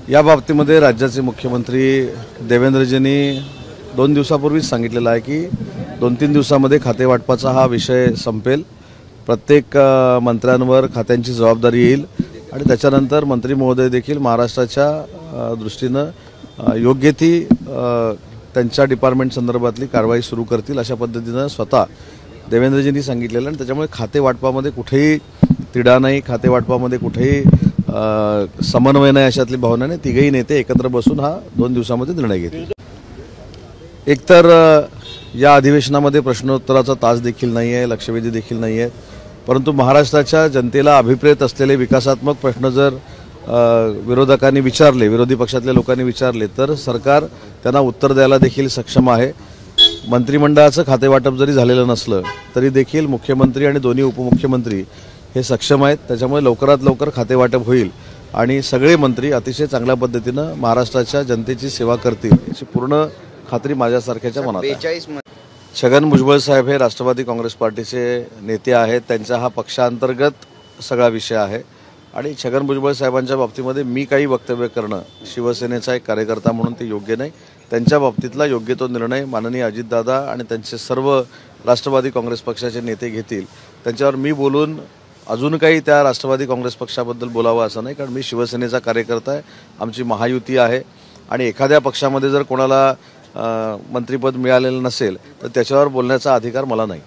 या बाबतीमध्ये राज्याचे मुख्यमंत्री देवेंद्रजींनी 2 दिवसापूर्वीच सांगितलेलं आहे की 2-3 दिवसामध्ये खाते वाटपाचा हा विषय संपेल। प्रत्येक मंत्र्यांवर खात्यांची जबाबदारी येईल आणि त्याच्यानंतर मंत्री महोदय देखील महाराष्ट्राच्या दृष्टीनं योग्य ती त्यांच्या डिपार्टमेंट संदर्भातली कारवाई सुरू करतील अशा पद्धतीनं स्वतः देवेंद्रजींनी सांगितलेलं आणि त्याच्यामुळे खाते वाटपामध्ये कुठेही तिढा नाही, खाते वाटपामध्ये कुठेही समन्वय नाही अशातली भावना नाही। तिघही नेते एकत्र बसून हा 2 दिवसामध्ये निर्णय घेतील। एकतर या अधिवेशनामध्ये प्रश्नोत्तराचा तास देखील नाही आहे, लक्षवेधी देखील नाही आहे, परंतु महाराष्ट्राच्या जनतेला अभिप्रेत असलेले विकासात्मक प्रश्न जर विरोधकांनी विचारले, विरोधी पक्षातल्या लोकांनी विचारले तर सरकार त्यांना उत्तर द्यायला देखील सक्षम आहे। मंत्रिमंडळाचं खातेवाटप जरी झालेलं नसलं तरी देखील मुख्यमंत्री आणि दोन्ही उपमुख्यमंत्री हे सक्षम आहेत। त्याच्यामुळे लवकरात लवकर खातेवाटप होईल आणि सगळे मंत्री अतिशय चांगल्या पद्धतीनं महाराष्ट्राच्या जनतेची सेवा करतील याची पूर्ण खात्री माझ्यासारख्याच्या मनात आहे। छगन भुजबळ साहेब हे राष्ट्रवादी काँग्रेस पार्टीचे नेते आहेत, त्यांचा हा पक्षांतर्गत सगळा विषय आहे आणि छगन भुजबळ साहेबांच्या बाबतीमध्ये मी काही वक्तव्य करणं शिवसेनेचा एक कार्यकर्ता म्हणून ते योग्य नाही। त्यांच्या बाबतीतला योग्य तो निर्णय माननीय अजितदादा आणि त्यांचे सर्व राष्ट्रवादी काँग्रेस पक्षाचे नेते घेतील। त्यांच्यावर मी बोलून अजून काही त्या राष्ट्रवादी काँग्रेस पक्षाबद्दल बोलावं असं नाही, कारण मी शिवसेनेचा कार्यकर्ता आहे, आमची महायुती आहे आणि एखाद्या पक्षामध्ये जर कोणाला मंत्रिपद मिळालेलं नसेल तर त्याच्यावर बोलण्याचा अधिकार मला नाही।